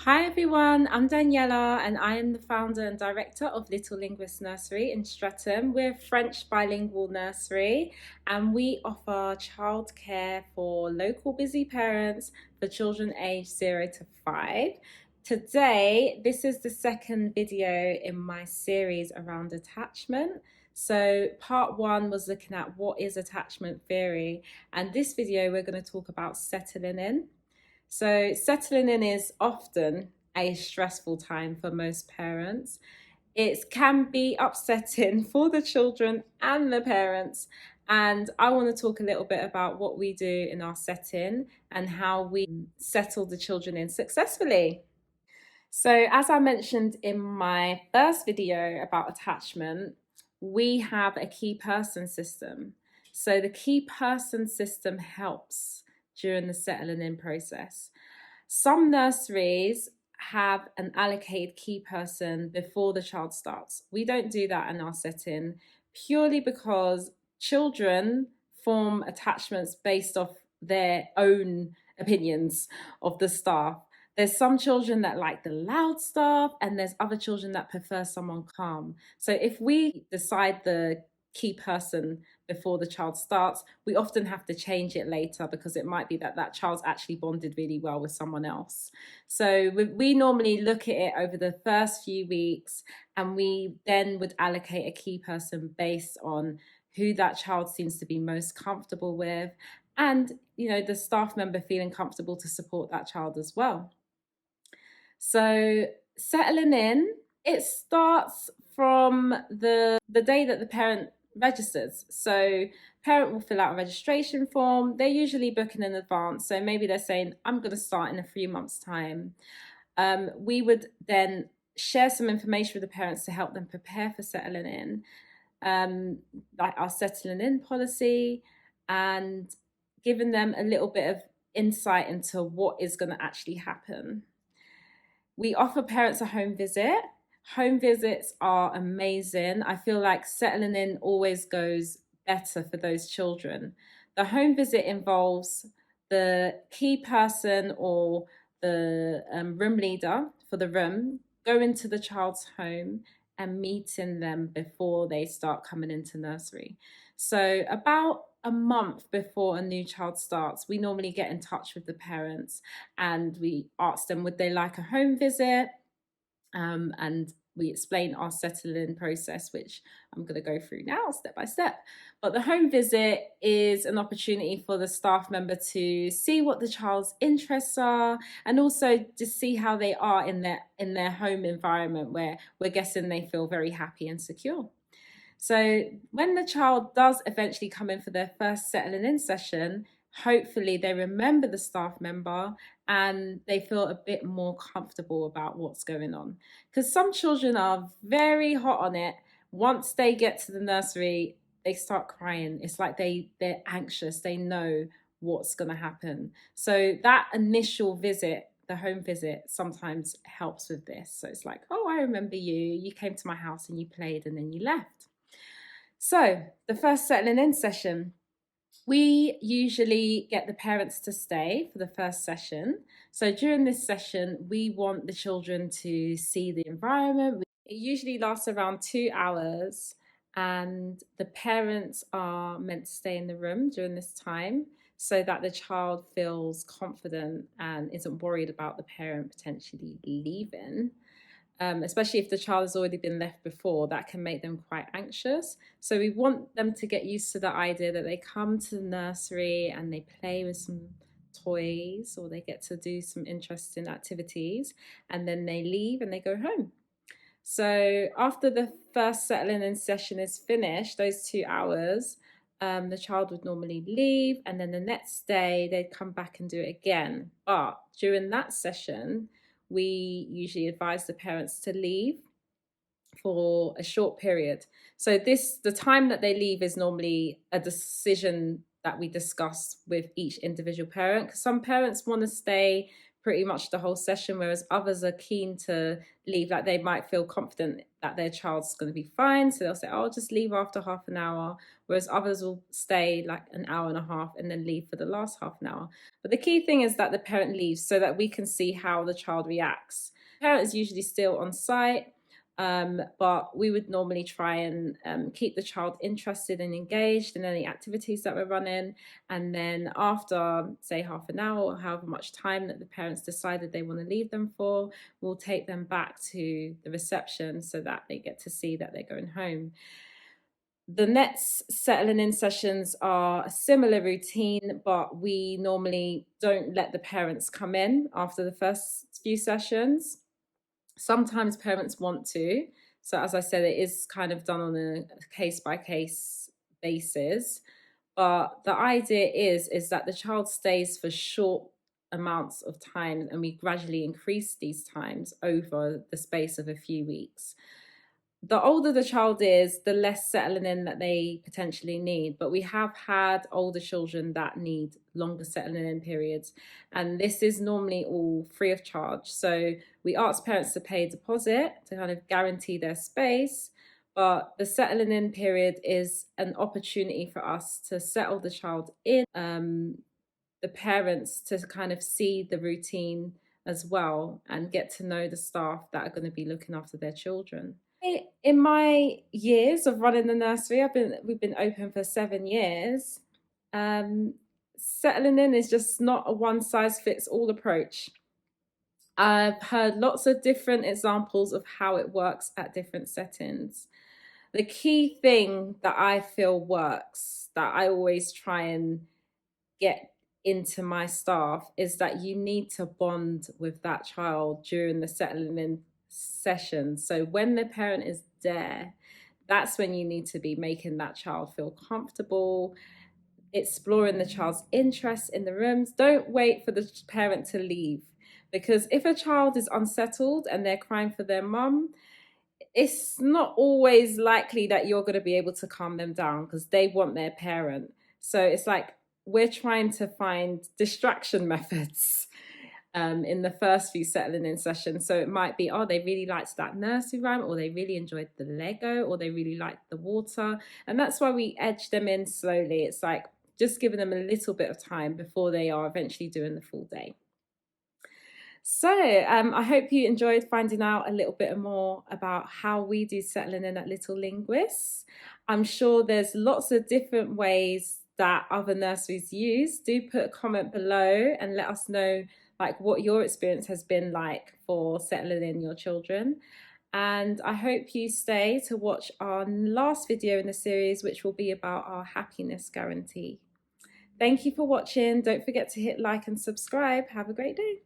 Hi everyone, I'm Daniela and I am the founder and director of Little Linguists Nursery in Streatham. We're a French bilingual nursery and we offer childcare for local busy parents for children aged 0 to 5. Today, this is the second video in my series around attachment. So part one was looking at what is attachment theory, and this video we're going to talk about settling in. So, settling in is often a stressful time for most parents. It can be upsetting for the children and the parents. And I want to talk a little bit about what we do in our setting and how we settle the children in successfully. So, as I mentioned in my first video about attachment, we have a key person system. So, the key person system helps during the settling in process. Some nurseries have an allocated key person before the child starts. We don't do that in our setting purely because children form attachments based off their own opinions of the staff. There's some children that like the loud stuff, and there's other children that prefer someone calm. So if we decide the key person before the child starts, we often have to change it later because it might be that that child's actually bonded really well with someone else. So we normally look at it over the first few weeks, and we then would allocate a key person based on who that child seems to be most comfortable with, and the staff member feeling comfortable to support that child as well. So settling in, it starts from the day that the parent registers. So parent will fill out a registration form. They're usually booking in advance. So maybe they're saying, I'm going to start in a 3 months' time. We would then share some information with the parents to help them prepare for settling in, like our settling in policy, and giving them a little bit of insight into what is going to actually happen. We offer parents a home visit. Home visits are amazing. I feel like settling in always goes better for those children. The home visit involves the key person or the room leader for the room going to the child's home and meeting them before they start coming into nursery. So about a month before a new child starts, we normally get in touch with the parents and we ask them, would they like a home visit? And we explain our settling process, which I'm going to go through now step by step. But the home visit is an opportunity for the staff member to see what the child's interests are, and also just see how they are in their home environment, where we're guessing they feel very happy and secure. So when the child does eventually come in for their first settling in session, hopefully they remember the staff member and they feel a bit more comfortable about what's going on. Because some children are very hot on it. Once they get to the nursery, they start crying. It's like they're anxious. They know what's going to happen. So that initial visit, the home visit, sometimes helps with this. So it's like, oh, I remember you. You came to my house and you played and then you left. So the first settling in session, we usually get the parents to stay for the first session. So during this session, we want the children to see the environment. It usually lasts around 2 hours, and the parents are meant to stay in the room during this time so that the child feels confident and isn't worried about the parent potentially leaving. Especially if the child has already been left before, that can make them quite anxious. So we want them to get used to the idea that they come to the nursery and they play with some toys, or they get to do some interesting activities, and then they leave and they go home. So after the first settling in session is finished, those 2 hours, the child would normally leave, and then the next day they'd come back and do it again. But during that session, we usually advise the parents to leave for a short period. So the time that they leave is normally a decision that we discuss with each individual parent, because some parents want to stay pretty much the whole session, whereas others are keen to leave. Like they might feel confident that their child's going to be fine, so they'll say, "Oh, I'll just leave after half an hour," whereas others will stay like an hour and a half and then leave for the last half an hour. But the key thing is that the parent leaves so that we can see how the child reacts. The parent is usually still on site, but we would normally try and keep the child interested and engaged in any activities that we're running. And then after, say, half an hour or however much time that the parents decided they want to leave them for, we'll take them back to the reception so that they get to see that they're going home. The next settling in sessions are a similar routine, but we normally don't let the parents come in after the first few sessions. Sometimes parents want to. So as I said, it is kind of done on a case by case basis. But the idea is that the child stays for short amounts of time and we gradually increase these times over the space of a few weeks. The older the child is, the less settling in that they potentially need. But we have had older children that need longer settling in periods. And this is normally all free of charge. So we ask parents to pay a deposit to kind of guarantee their space. But the settling in period is an opportunity for us to settle the child in, the parents to kind of see the routine as well and get to know the staff that are going to be looking after their children. In my years of running the nursery, we've been open for 7 years. Settling in is just not a one size fits all approach. I've heard lots of different examples of how it works at different settings. The key thing that I feel works, that I always try and get into my staff, is that you need to bond with that child during the settling in session. So when the parent is there, that's when you need to be making that child feel comfortable, exploring the child's interest in the rooms. Don't wait for the parent to leave, because if a child is unsettled and they're crying for their mum, it's not always likely that you're going to be able to calm them down because they want their parent. So it's like we're trying to find distraction methods in the first few settling in sessions. So it might be, oh, they really liked that nursery rhyme, or they really enjoyed the Lego, or they really liked the water. And that's why we edge them in slowly. It's like just giving them a little bit of time before they are eventually doing the full day. So I hope you enjoyed finding out a little bit more about how we do settling in at Little Linguists. I'm sure there's lots of different ways that other nurseries use. Do put a comment below and let us know like what your experience has been like for settling in your children. And I hope you stay to watch our last video in the series, which will be about our happiness guarantee. Thank you for watching. Don't forget to hit like and subscribe. Have a great day.